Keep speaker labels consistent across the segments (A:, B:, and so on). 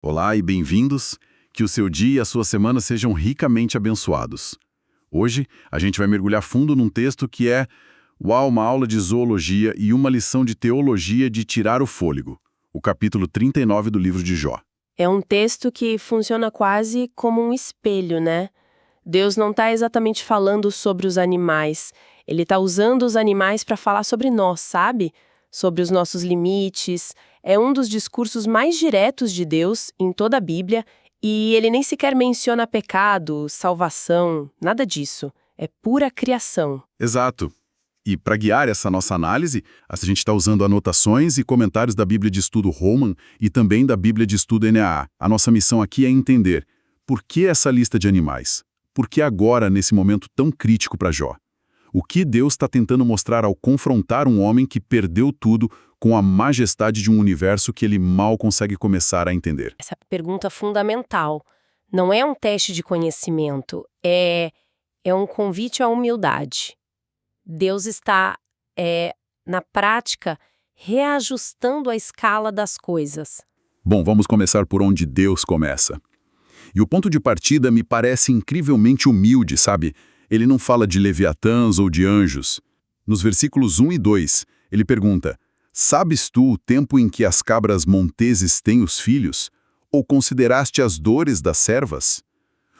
A: Olá e bem-vindos. Que o seu dia e a sua semana sejam ricamente abençoados. Hoje, a gente vai mergulhar fundo num texto que é, uma aula de zoologia e uma lição de teologia de tirar o fôlego. O capítulo 39 do livro de Jó.
B: É um texto que funciona quase como um espelho, né? Deus não está exatamente falando sobre os animais. Ele está usando os animais para falar sobre nós, sabe? Sobre os nossos limites. É um dos discursos mais diretos de Deus em toda a Bíblia e ele nem sequer menciona pecado, salvação, nada disso. É pura criação.
A: Exato. E para guiar essa nossa análise, a gente está usando anotações e comentários da Bíblia de Estudo Holman e também da Bíblia de Estudo NAA. A nossa missão aqui é entender por que essa lista de animais? Por que agora, nesse momento tão crítico para Jó? O que Deus está tentando mostrar ao confrontar um homem que perdeu tudo com a majestade de um universo que ele mal consegue começar a entender?
B: Essa pergunta é fundamental. Não é um teste de conhecimento, é um convite à humildade. Deus está, na prática, reajustando a escala das coisas.
A: Bom, vamos começar por onde Deus começa. E o ponto de partida me parece incrivelmente humilde, sabe? Ele não fala de leviatãs ou de anjos. Nos versículos 1 e 2, ele pergunta: Sabes tu o tempo em que as cabras monteses têm os filhos? Ou consideraste as dores das servas?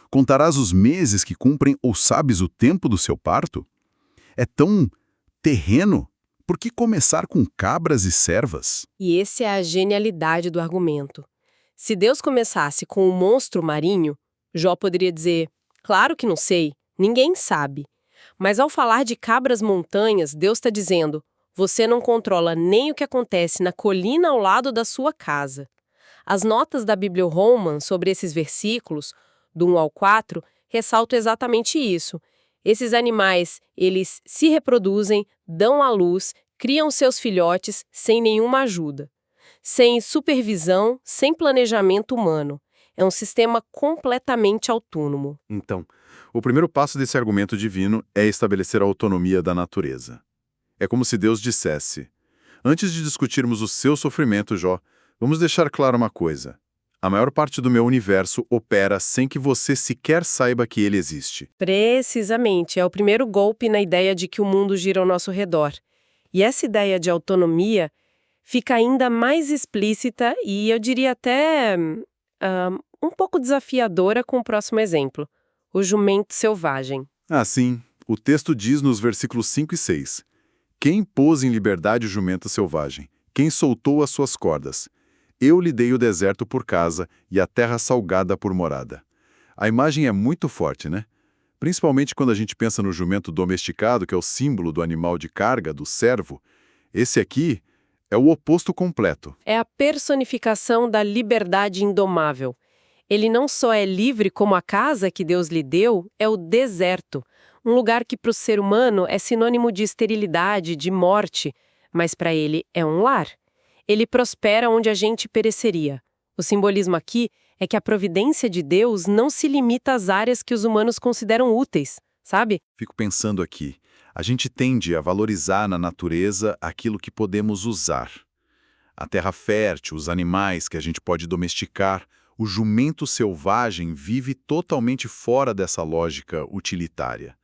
A: Contarás os meses que cumprem ou sabes o tempo do seu parto? É tão terreno. Por que começar com cabras e servas?
B: E essa é a genialidade do argumento. Se Deus começasse com um monstro marinho, Jó poderia dizer, claro que não sei, ninguém sabe. Mas ao falar de cabras montanhas, Deus está dizendo, você não controla nem o que acontece na colina ao lado da sua casa. As notas da Bíblia Holman sobre esses versículos, do 1 ao 4, ressaltam exatamente isso. Esses animais, eles se reproduzem, dão à luz, criam seus filhotes sem nenhuma ajuda. Sem supervisão, sem planejamento humano. É um sistema completamente autônomo.
A: Então, o primeiro passo desse argumento divino é estabelecer a autonomia da natureza. É como se Deus dissesse: antes de discutirmos o seu sofrimento, Jó, vamos deixar claro uma coisa. A maior parte do meu universo opera sem que você sequer saiba que ele existe.
B: Precisamente, é o primeiro golpe na ideia de que o mundo gira ao nosso redor. E essa ideia de autonomia fica ainda mais explícita e eu diria até um pouco desafiadora com o próximo exemplo, o jumento selvagem.
A: Ah, sim. O texto diz nos versículos 5 e 6. Quem pôs em liberdade o jumento selvagem? Quem soltou as suas cordas? Eu lhe dei o deserto por casa e a terra salgada por morada. A imagem é muito forte, né? Principalmente quando a gente pensa no jumento domesticado, que é o símbolo do animal de carga, do servo. Esse aqui é o oposto completo.
B: É a personificação da liberdade indomável. Ele não só é livre como a casa que Deus lhe deu, é o deserto. Um lugar que para o ser humano é sinônimo de esterilidade, de morte, mas para ele é um lar. Ele prospera onde a gente pereceria. O simbolismo aqui é que a providência de Deus não se limita às áreas que os humanos consideram úteis, sabe?
A: Fico pensando aqui. A gente tende a valorizar na natureza aquilo que podemos usar. A terra fértil, os animais que a gente pode domesticar, o jumento selvagem vive totalmente fora dessa lógica utilitária.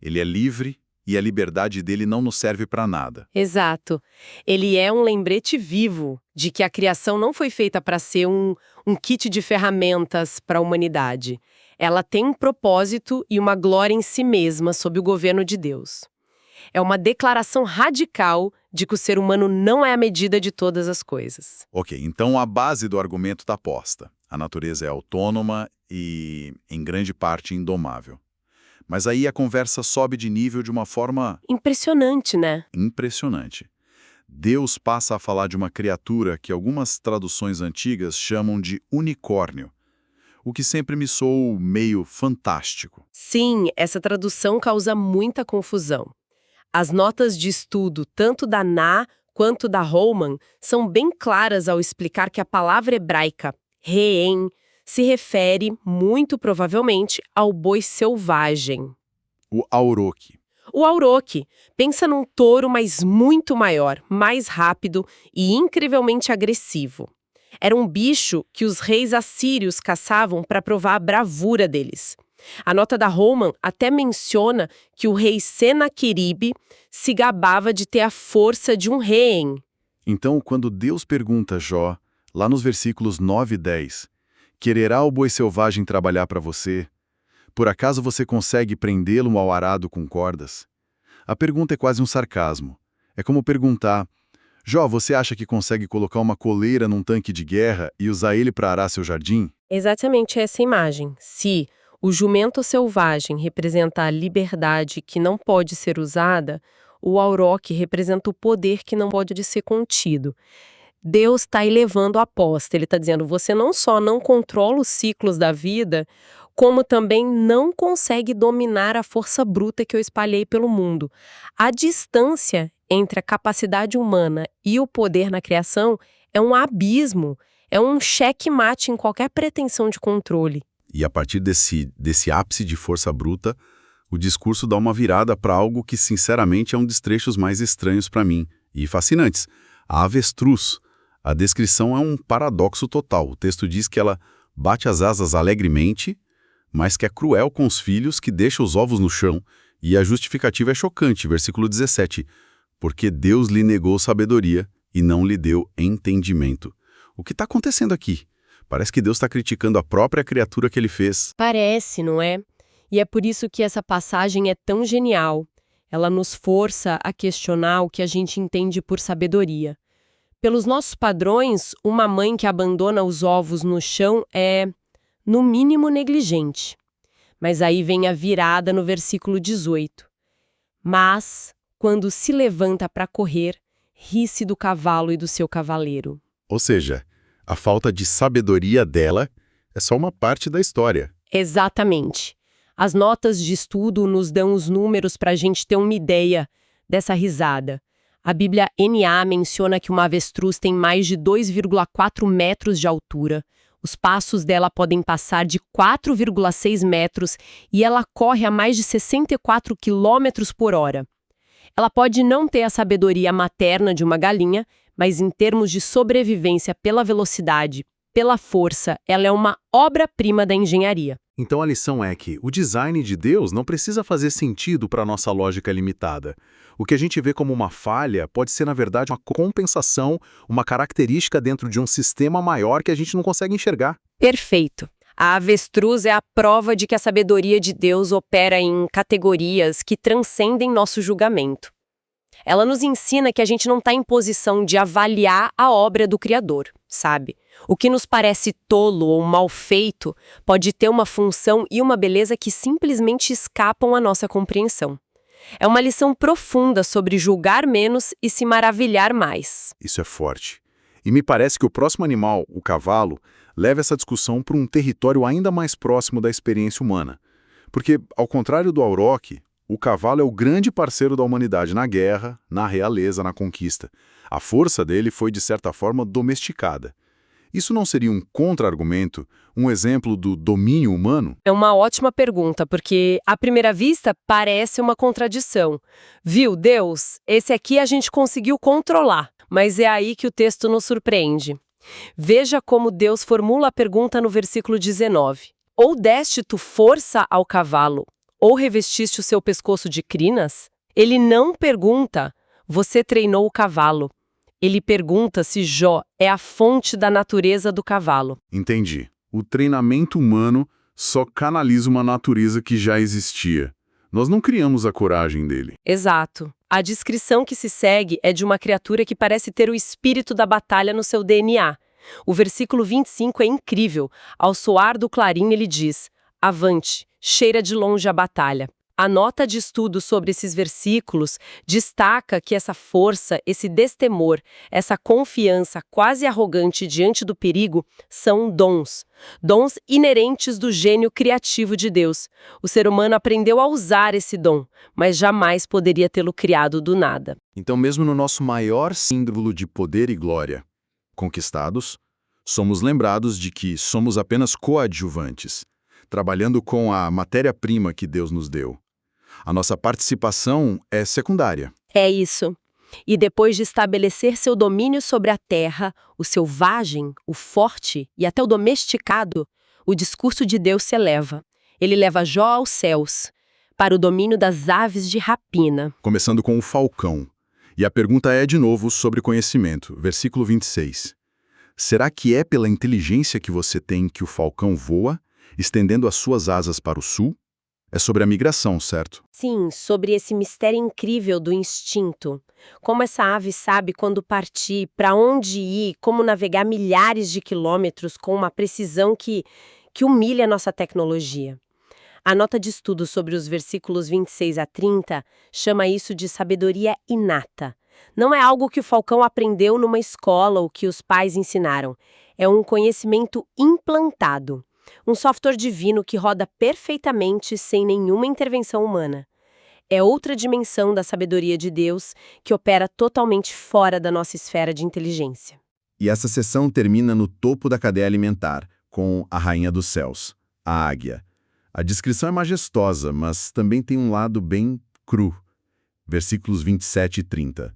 A: Ele é livre e a liberdade dele não nos serve para nada.
B: Exato. Ele é um lembrete vivo de que a criação não foi feita para ser um kit de ferramentas para a humanidade. Ela tem um propósito e uma glória em si mesma sob o governo de Deus. É uma declaração radical de que o ser humano não é a medida de todas as coisas.
A: Ok, então a base do argumento está posta. A natureza é autônoma e, em grande parte, indomável. Mas aí a conversa sobe de nível de uma forma
B: Impressionante, né?
A: impressionante. Deus passa a falar de uma criatura que algumas traduções antigas chamam de unicórnio, o que sempre me soou meio fantástico.
B: Sim, essa tradução causa muita confusão. As notas de estudo, tanto da Na quanto da Holman, são bem claras ao explicar que a palavra hebraica, reem, se refere, muito provavelmente, ao boi selvagem.
A: O auroque.
B: O auroque pensa num touro, mas muito maior, mais rápido e incrivelmente agressivo. Era um bicho que os reis assírios caçavam para provar a bravura deles. A nota da Holman até menciona que o rei Senaqueribe se gabava de ter a força de um rei.
A: Então, quando Deus pergunta a Jó, lá nos versículos 9 e 10, quererá o boi selvagem trabalhar para você? Por acaso você consegue prendê-lo ao arado com cordas? A pergunta é quase um sarcasmo. É como perguntar: Jó, você acha que consegue colocar uma coleira num tanque de guerra e usar ele para arar seu jardim?
B: Exatamente essa imagem. Se o jumento selvagem representa a liberdade que não pode ser usada, o auroque representa o poder que não pode ser contido. Deus está elevando a aposta. Ele está dizendo, você não só não controla os ciclos da vida, como também não consegue dominar a força bruta que eu espalhei pelo mundo. A distância entre a capacidade humana e o poder na criação é um abismo, é um checkmate em qualquer pretensão de controle.
A: E a partir desse ápice de força bruta, o discurso dá uma virada para algo que, sinceramente, é um dos trechos mais estranhos para mim e fascinantes. A avestruz. A descrição é um paradoxo total. O texto diz que ela bate as asas alegremente, mas que é cruel com os filhos, que deixa os ovos no chão, e a justificativa é chocante, versículo 17, porque Deus lhe negou sabedoria e não lhe deu entendimento. O que está acontecendo aqui? Parece que Deus está criticando a própria criatura que ele fez.
B: Parece, não é? E é por isso que essa passagem é tão genial. Ela nos força a questionar o que a gente entende por sabedoria. Pelos nossos padrões, uma mãe que abandona os ovos no chão é, no mínimo, negligente. Mas aí vem a virada no versículo 18. Mas, quando se levanta para correr, ri-se do cavalo e do seu cavaleiro.
A: Ou seja, a falta de sabedoria dela é só uma parte da história.
B: Exatamente. As notas de estudo nos dão os números para a gente ter uma ideia dessa risada. A Bíblia NA menciona que uma avestruz tem mais de 2,4 metros de altura. Os passos dela podem passar de 4,6 metros e ela corre a mais de 64 quilômetros por hora. Ela pode não ter a sabedoria materna de uma galinha, mas em termos de sobrevivência pela velocidade, pela força, ela é uma obra-prima da engenharia.
C: Então a lição é que o design de Deus não precisa fazer sentido para a nossa lógica limitada. O que a gente vê como uma falha pode ser, na verdade, uma compensação, uma característica dentro de um sistema maior que a gente não consegue enxergar.
B: Perfeito. A avestruz é a prova de que a sabedoria de Deus opera em categorias que transcendem nosso julgamento. Ela nos ensina que a gente não está em posição de avaliar a obra do Criador, sabe? O que nos parece tolo ou mal feito pode ter uma função e uma beleza que simplesmente escapam à nossa compreensão. É uma lição profunda sobre julgar menos e se maravilhar mais.
A: Isso é forte. E me parece que o próximo animal, o cavalo, leva essa discussão para um território ainda mais próximo da experiência humana. Porque, ao contrário do auroque, o cavalo é o grande parceiro da humanidade na guerra, na realeza, na conquista. A força dele foi, de certa forma, domesticada. Isso não seria um contra-argumento, um exemplo do domínio humano?
B: É uma ótima pergunta, porque, à primeira vista, parece uma contradição. Viu, Deus, esse aqui a gente conseguiu controlar, mas é aí que o texto nos surpreende. Veja como Deus formula a pergunta no versículo 19. Ou deste tu força ao cavalo, ou revestiste o seu pescoço de crinas? Ele não pergunta, você treinou o cavalo. Ele pergunta se Jó é a fonte da natureza do cavalo.
A: Entendi. O treinamento humano só canaliza uma natureza que já existia. Nós não criamos a coragem dele.
B: Exato. A descrição que se segue é de uma criatura que parece ter o espírito da batalha no seu DNA. O versículo 25 é incrível. Ao soar do clarim, ele diz: avante, cheira de longe a batalha. A nota de estudo sobre esses versículos destaca que essa força, esse destemor, essa confiança quase arrogante diante do perigo são dons. Dons inerentes do gênio criativo de Deus. O ser humano aprendeu a usar esse dom, mas jamais poderia tê-lo criado do nada.
C: Então, mesmo no nosso maior símbolo de poder e glória, conquistados, somos lembrados de que somos apenas coadjuvantes, trabalhando com a matéria-prima que Deus nos deu. A nossa participação é secundária.
B: É isso. E depois de estabelecer seu domínio sobre a terra, o selvagem, o forte e até o domesticado, o discurso de Deus se eleva. Ele leva Jó aos céus, para o domínio das aves de rapina.
A: Começando com o falcão. E a pergunta é, de novo, sobre conhecimento. Versículo 26. Será que é pela inteligência que você tem que o falcão voa, estendendo as suas asas para o sul? É sobre a migração, certo?
B: Sim, sobre esse mistério incrível do instinto. Como essa ave sabe quando partir, para onde ir, como navegar milhares de quilômetros com uma precisão que humilha a nossa tecnologia. A nota de estudo sobre os versículos 26 a 30 chama isso de sabedoria inata. Não é algo que o falcão aprendeu numa escola ou que os pais ensinaram. É um conhecimento implantado. Um software divino que roda perfeitamente sem nenhuma intervenção humana. É outra dimensão da sabedoria de Deus que opera totalmente fora da nossa esfera de inteligência.
A: E essa sessão termina no topo da cadeia alimentar, com a rainha dos céus, a águia. A descrição é majestosa, mas também tem um lado bem cru. Versículos 27 e 30.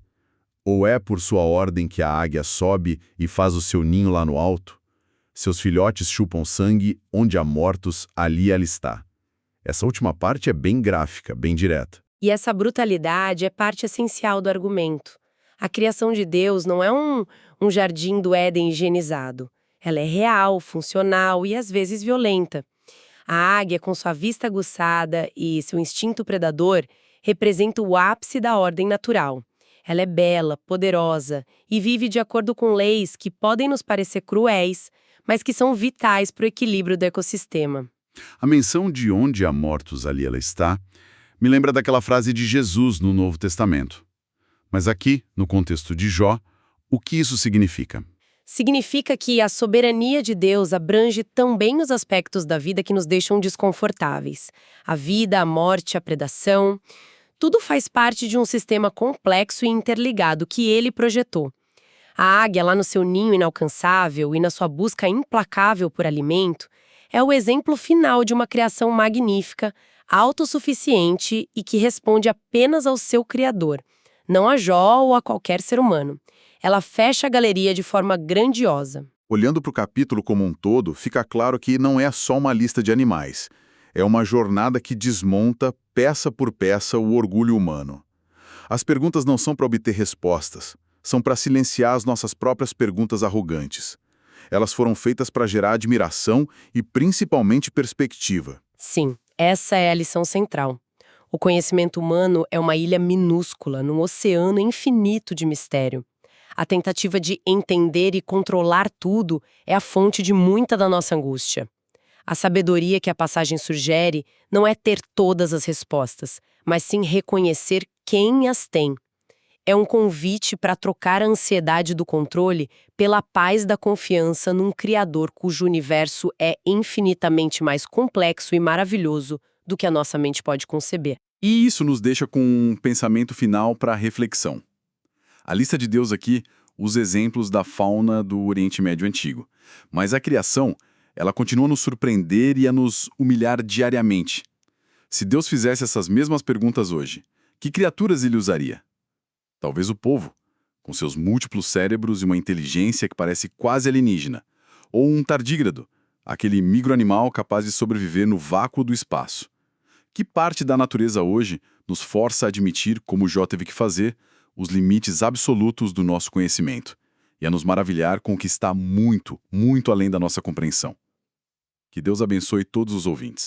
A: Ou é por sua ordem que a águia sobe e faz o seu ninho lá no alto? Seus filhotes chupam sangue, onde há mortos, ali ela está. Essa última parte é bem gráfica, bem direta.
B: E essa brutalidade é parte essencial do argumento. A criação de Deus não é um jardim do Éden higienizado. Ela é real, funcional e às vezes violenta. A águia, com sua vista aguçada e seu instinto predador, representa o ápice da ordem natural. Ela é bela, poderosa e vive de acordo com leis que podem nos parecer cruéis, mas que são vitais para o equilíbrio do ecossistema.
A: A menção de onde há mortos, ali ela está, me lembra daquela frase de Jesus no Novo Testamento. Mas aqui, no contexto de Jó, o que isso significa?
B: Significa que a soberania de Deus abrange também os aspectos da vida que nos deixam desconfortáveis. A vida, a morte, a predação. Tudo faz parte de um sistema complexo e interligado que ele projetou. A águia, lá no seu ninho inalcançável e na sua busca implacável por alimento, é o exemplo final de uma criação magnífica, autossuficiente e que responde apenas ao seu Criador, não a Jó ou a qualquer ser humano. Ela fecha a galeria de forma grandiosa.
A: Olhando para o capítulo como um todo, fica claro que não é só uma lista de animais. É uma jornada que desmonta, peça por peça, o orgulho humano. As perguntas não são para obter respostas, são para silenciar as nossas próprias perguntas arrogantes. Elas foram feitas para gerar admiração e, principalmente, perspectiva.
B: Sim, essa é a lição central. O conhecimento humano é uma ilha minúscula num oceano infinito de mistério. A tentativa de entender e controlar tudo é a fonte de muita da nossa angústia. A sabedoria que a passagem sugere não é ter todas as respostas, mas sim reconhecer quem as tem. É um convite para trocar a ansiedade do controle pela paz da confiança num Criador cujo universo é infinitamente mais complexo e maravilhoso do que a nossa mente pode conceber.
A: E isso nos deixa com um pensamento final para a reflexão. A lista de Deus aqui usa exemplos da fauna do Oriente Médio Antigo. Mas a criação, ela continua a nos surpreender e a nos humilhar diariamente. Se Deus fizesse essas mesmas perguntas hoje, que criaturas ele usaria? Talvez o povo, com seus múltiplos cérebros e uma inteligência que parece quase alienígena. Ou um tardígrado, aquele microanimal capaz de sobreviver no vácuo do espaço. Que parte da natureza hoje nos força a admitir, como Jó teve que fazer, os limites absolutos do nosso conhecimento e a nos maravilhar com o que está muito, muito além da nossa compreensão? Que Deus abençoe todos os ouvintes.